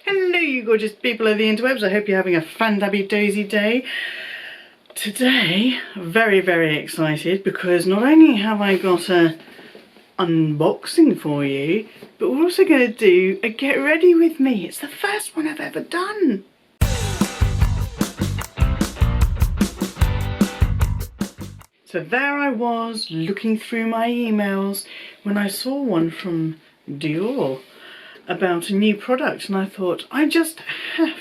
Hello you gorgeous people of the interwebs, I hope you're having a Fandabbydozy day. Today, very excited because not only have I got a unboxing for you, but we're also going to do a get ready with me. It's the first one I've ever done. So there I was looking through my emails when I saw one from Dior about a new product, and I thought I just have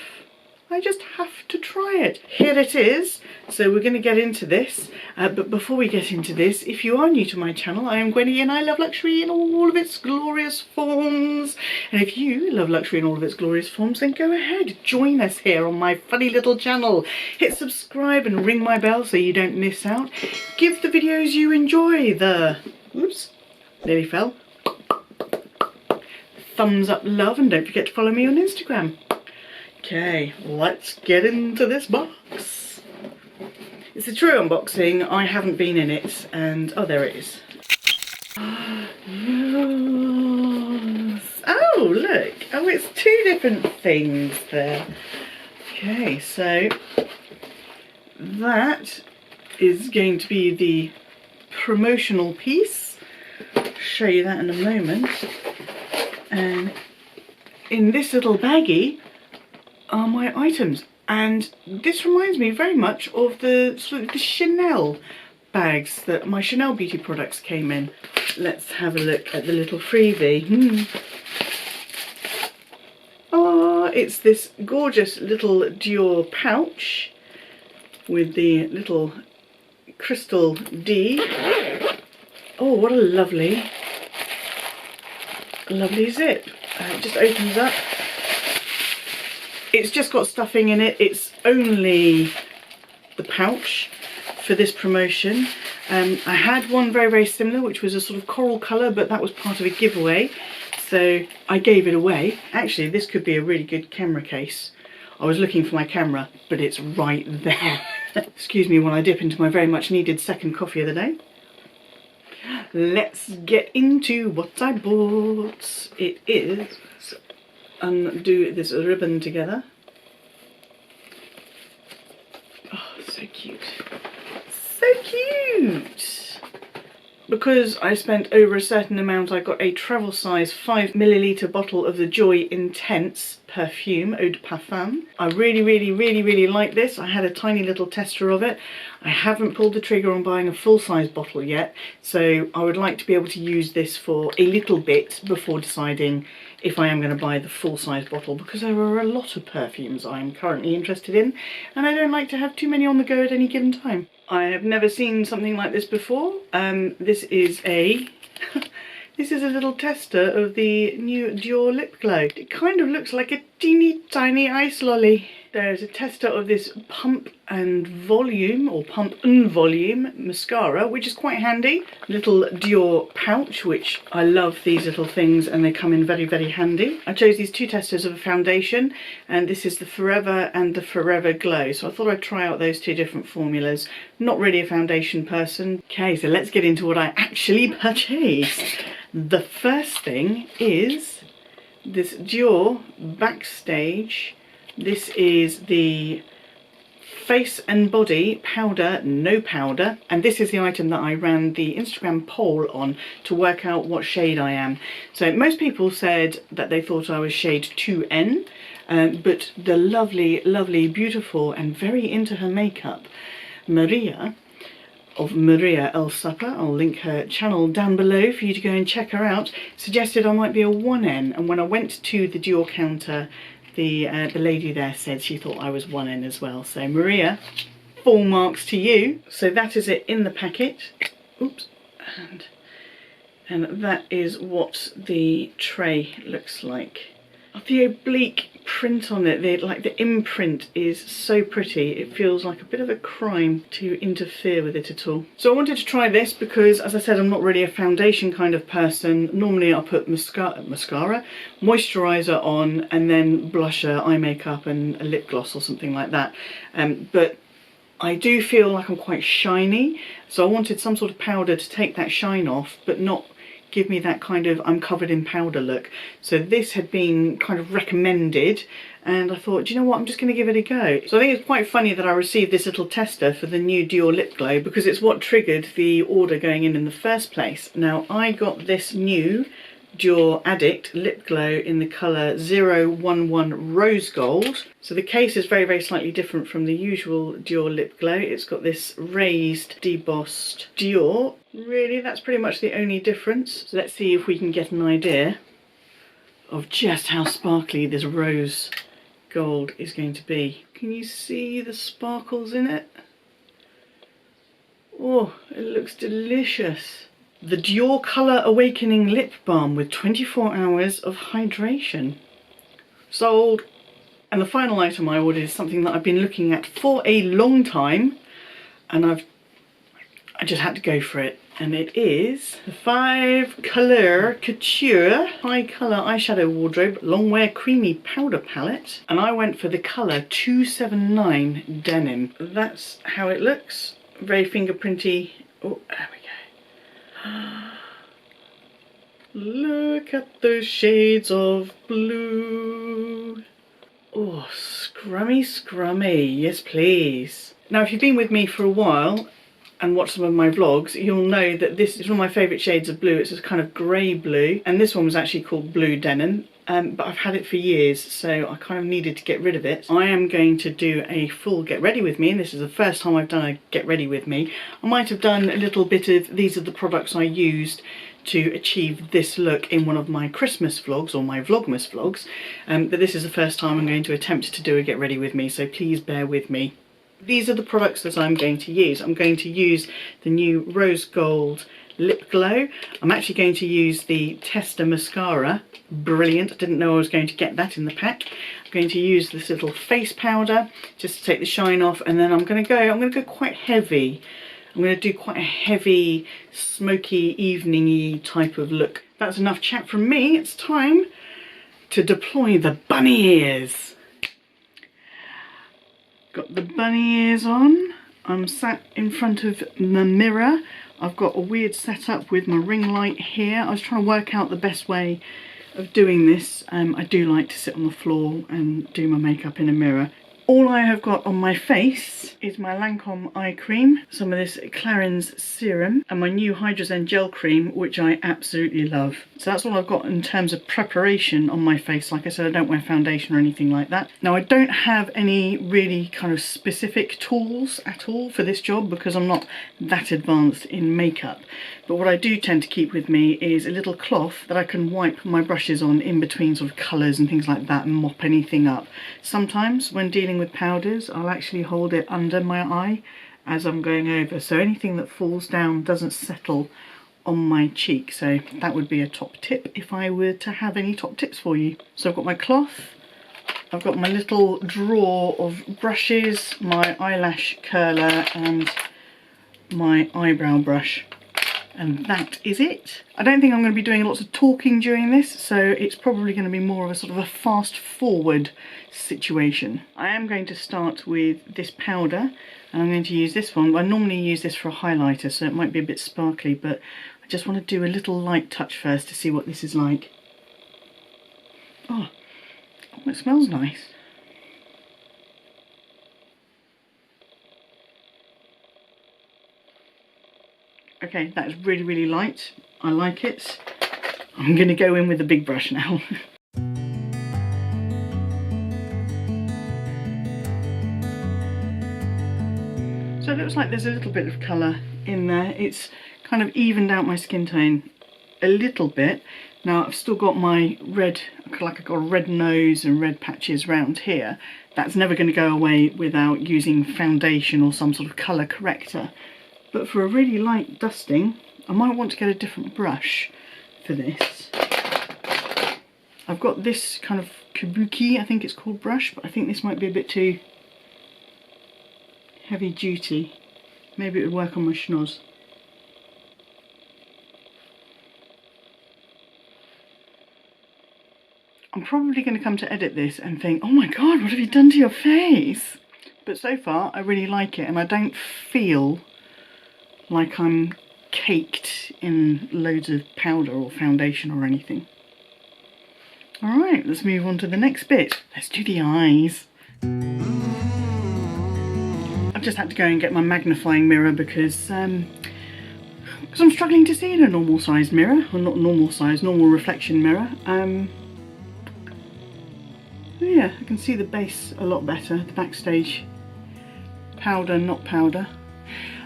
to try it. Here it is. So we're going to get into this, but before we get into this, if you are new to my channel, I am Gwenny and I love luxury in all of its glorious forms. And if you love luxury in all of its glorious forms, then go ahead, join us here on my funny little channel. Hit subscribe and ring my bell so you don't miss out. Give the videos you enjoy the, oops, nearly fell, thumbs up love, and don't forget to follow me on Instagram. Okay, let's get into this box. It's a true unboxing. I haven't been in it, and oh, there it is. Yes. Oh, look. Oh, it's two different things there. Okay, so that is going to be the promotional piece. I'll show you that in a moment. And in this little baggie are my items, and this reminds me very much of the sort of the Chanel bags that my Chanel beauty products came in. Let's have a look at the little freebie. Oh, it's this gorgeous little Dior pouch with the little crystal D. Oh, what a lovely zip. It just opens up. It's just got stuffing in it. It's only the pouch for this promotion. I had one very similar, which was a sort of coral colour, but that was part of a giveaway, so I gave it away. Actually, this could be a really good camera case. I was looking for my camera, but it's right there. Excuse me while I dip into my very much needed second coffee of the day. Let's get into what I bought. It is, undo this ribbon together. Oh, so cute. So cute! Because I spent over a certain amount, I got a travel size 5ml bottle of the Joy Intense perfume, Eau de Parfum. I really like this. I had a tiny little tester of it. I haven't pulled the trigger on buying a full-size bottle yet, so I would like to be able to use this for a little bit before deciding if I am going to buy the full-size bottle, because there are a lot of perfumes I am currently interested in, and I don't like to have too many on the go at any given time. I have never seen something like this before. This is a this is a little tester of the new Dior lip glow. It kind of looks like a teeny tiny ice lolly. There's a tester of this Pump and Volume, or Pump and Volume mascara, which is quite handy. Little Dior pouch, which I love these little things, and they come in very handy. I chose these two testers of a foundation, and this is the Forever and the Forever Glow. So I thought I'd try out those two different formulas. Not really a foundation person. Okay, so let's get into what I actually purchased. The first thing is this Dior Backstage. This is the Face and Body Powder No Powder, and this is the item that I ran the Instagram poll on to work out what shade I am. So most people said that they thought I was shade 2N, but the lovely, beautiful and very into her makeup Maria of Maria El Supper, I'll link her channel down below for you to go and check her out, suggested I might be a 1N, and when I went to the Dior counter, the lady there said she thought I was 1N as well. So Maria, full marks to you. So that is it in the packet. Oops. And that is what the tray looks like. The oblique print on it, the imprint is so pretty. It feels like a bit of a crime to interfere with it at all. So I wanted to try this because, as I said, I'm not really a foundation kind of person. Normally I'll put mascara, moisturiser on, and then blusher, eye makeup and a lip gloss or something like that. But I do feel like I'm quite shiny, so I wanted some sort of powder to take that shine off, but not give me that kind of I'm covered in powder look. So this had been kind of recommended, and I thought, do you know what, I'm just going to give it a go. So I think it's quite funny that I received this little tester for the new Dior lip glow, because it's what triggered the order going in the first place. Now, I got this new Dior Addict lip glow in the colour 011 Rose Gold. So the case is very, very slightly different from the usual Dior lip glow. It's got this raised, debossed Dior. Really, that's pretty much the only difference. So let's see if we can get an idea of just how sparkly this rose gold is going to be. Can you see the sparkles in it? Oh, it looks delicious. The Dior Colour Awakening Lip Balm with 24 hours of hydration. Sold. And the final item I ordered is something that I've been looking at for a long time, and I just had to go for it. And it is the 5 Couleur Couture High Colour Eyeshadow Wardrobe Long Wear Creamy Powder Palette. And I went for the colour 279 Denim. That's how it looks. Very fingerprinty. Oh, there we go. Look at those shades of blue. Oh, scrummy, scrummy. Yes, please. Now, if you've been with me for a while and watched some of my vlogs, you'll know that this is one of my favourite shades of blue. It's this kind of grey blue, and this one was actually called Blue Denim, but I've had it for years, so I kind of needed to get rid of it. I am going to do a full get ready with me, and this is the first time I've done a get ready with me. I might have done a little bit of these are the products I used to achieve this look in one of my Christmas vlogs or my Vlogmas vlogs, but this is the first time I'm going to attempt to do a get ready with me, so please bear with me. These are the products that I'm going to use. I'm going to use the new Rose Gold Lip Glow. I'm actually going to use the Tester Mascara. Brilliant. I didn't know I was going to get that in the pack. I'm going to use this little face powder just to take the shine off, and then I'm going to go quite heavy. I'm going to do quite a heavy, smoky, evening-y type of look. That's enough chat from me. It's time to deploy the bunny ears. Got the bunny ears on. I'm sat in front of the mirror. I've got a weird setup with my ring light here. I was trying to work out the best way of doing this. I do like to sit on the floor and do my makeup in a mirror. All I have got on my face is my Lancome eye cream, some of this Clarins serum, and my new Hydrozen gel cream, which I absolutely love. So that's all I've got in terms of preparation on my face. Like I said, I don't wear foundation or anything like that. Now, I don't have any really kind of specific tools at all for this job because I'm not that advanced in makeup. But what I do tend to keep with me is a little cloth that I can wipe my brushes on in between sort of colours and things like that and mop anything up. Sometimes when dealing with powders, I'll actually hold it under my eye as I'm going over, so anything that falls down doesn't settle on my cheek. So that would be a top tip if I were to have any top tips for you. So I've got my cloth, I've got my little drawer of brushes, my eyelash curler and my eyebrow brush. And that is it. I don't think I'm going to be doing lots of talking during this, so it's probably going to be more of a sort of a fast forward situation. I am going to start with this powder, and I'm going to use this one. I normally use this for a highlighter, so it might be a bit sparkly, but I just want to do a little light touch first to see what this is like. Oh, it smells nice. Okay, that is really, really light. I like it. I'm going to go in with the big brush now. So it looks like there's a little bit of colour in there. It's kind of evened out my skin tone a little bit. Now I've still got my red, like I've got a red nose and red patches around here. That's never going to go away without using foundation or some sort of colour corrector. But for a really light dusting, I might want to get a different brush for this. I've got this kind of kabuki, I think it's called, brush, but I think this might be a bit too heavy duty. Maybe it would work on my schnoz. I'm probably going to come to edit this and think, oh my god, what have you done to your face? But so far, I really like it, and I don't feel like I'm caked in loads of powder or foundation or anything. Alright, let's move on to the next bit. Let's do the eyes. I've just had to go and get my magnifying mirror because I'm struggling to see in a normal size mirror. Well, not normal size, normal reflection mirror. Yeah, I can see the base a lot better, the backstage powder, not powder.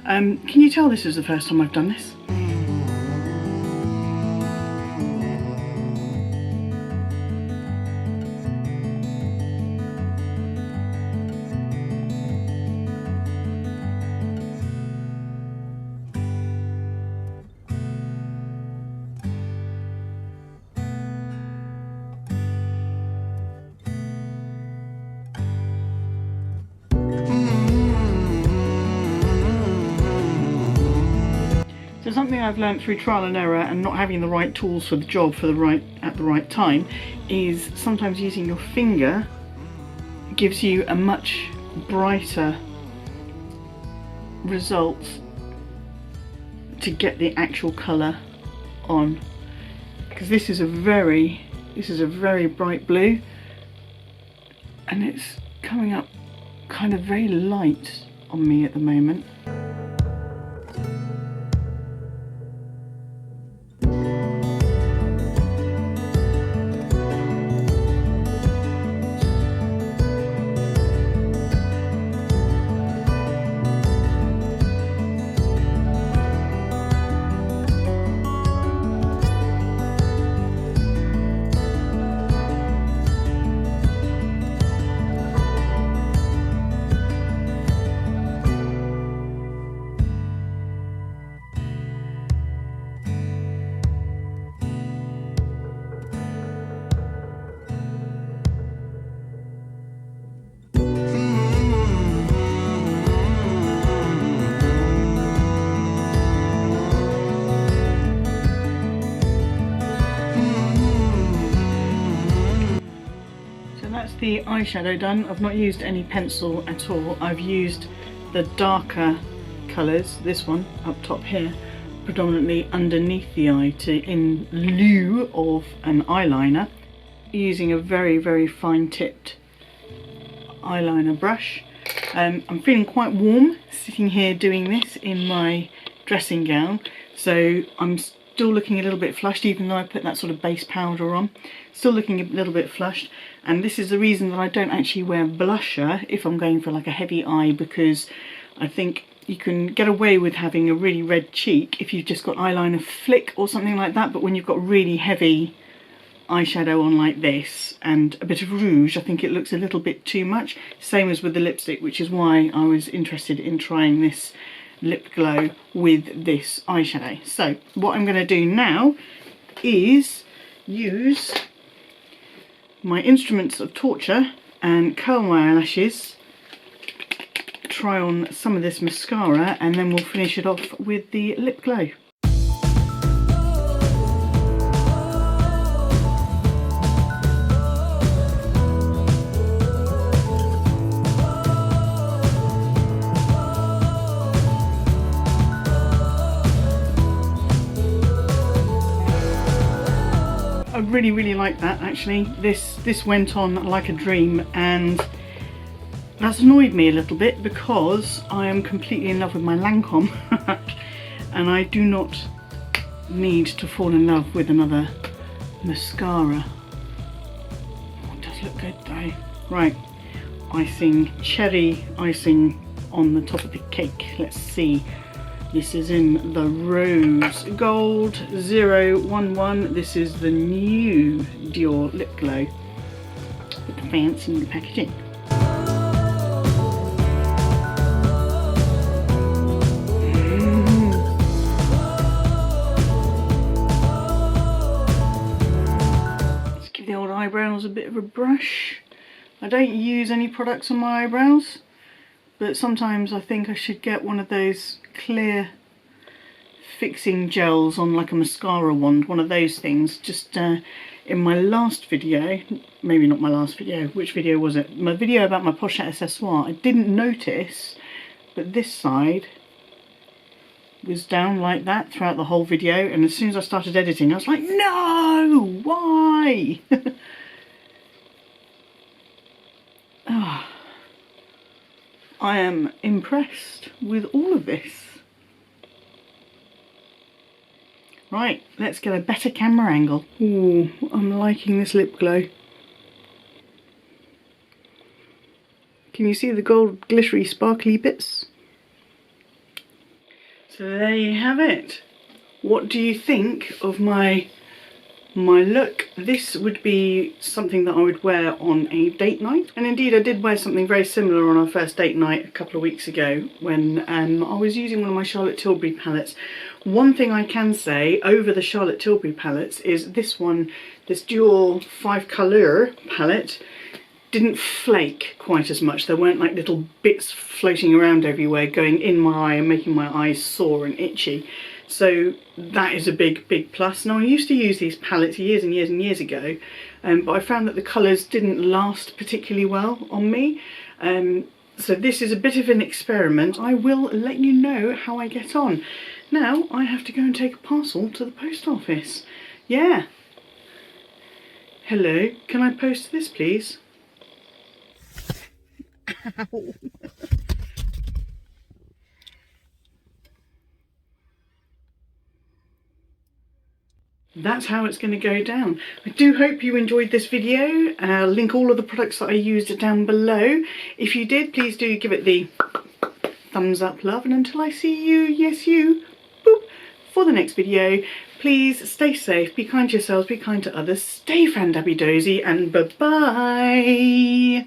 Can you tell this is the first time I've done this? So something I've learned through trial and error and not having the right tools for the job at the right time is sometimes using your finger gives you a much brighter result to get the actual colour on, because this is a very bright blue and it's coming up kind of very light on me at the moment. The eyeshadow done. I've not used any pencil at all. I've used the darker colours, this one up top here, predominantly underneath the eye in lieu of an eyeliner, using a very fine tipped eyeliner brush. I'm feeling quite warm sitting here doing this in my dressing gown, so I'm still looking a little bit flushed even though I put that sort of base powder on. Still looking a little bit flushed, and this is the reason that I don't actually wear blusher if I'm going for like a heavy eye, because I think you can get away with having a really red cheek if you've just got eyeliner flick or something like that, but when you've got really heavy eyeshadow on like this and a bit of rouge, I think it looks a little bit too much. Same as with the lipstick, which is why I was interested in trying this lip glow with this eyeshadow. So what I'm going to do now is use my instruments of torture and curl my eyelashes, try on some of this mascara, and then we'll finish it off with the lip glow. I really like that actually. This went on like a dream, and that's annoyed me a little bit because I am completely in love with my Lancome and I do not need to fall in love with another mascara. Oh, it does look good though. Right, icing, cherry icing on the top of the cake. Let's see. This is in the Rose Gold 011. This is the new Dior lip glow with the fancy new packaging. Let's give the old eyebrows a bit of a brush. I don't use any products on my eyebrows, but sometimes I think I should get one of those clear fixing gels on like a mascara wand, one of those things. Just in my last video, maybe not my last video, which video was it? My video about my pochette accessoire, I didn't notice, but this side was down like that throughout the whole video, and as soon as I started editing I was like, no, why? Oh, I am impressed with all of this. Right, let's get a better camera angle. Ooh, I'm liking this lip glow. Can you see the gold glittery sparkly bits? So there you have it. What do you think of my look? This would be something that I would wear on a date night. And indeed I did wear something very similar on our first date night a couple of weeks ago when I was using one of my Charlotte Tilbury palettes. One thing I can say over the Charlotte Tilbury palettes is this one, this Dior 5 Couleur palette, didn't flake quite as much. There weren't like little bits floating around everywhere going in my eye and making my eyes sore and itchy. So that is a big plus. Now I used to use these palettes years and years and years ago, but I found that the colours didn't last particularly well on me. So this is a bit of an experiment. I will let you know how I get on. Now I have to go and take a parcel to the post office. Yeah. Hello, can I post this please? Ow. That's how it's going to go down. I do hope you enjoyed this video. I'll link all of the products that I used down below. If you did, please do give it the thumbs up, love, and until I see you, yes you, boop, for the next video, please stay safe, be kind to yourselves, be kind to others, stay Fandabbydozy, and bye-bye.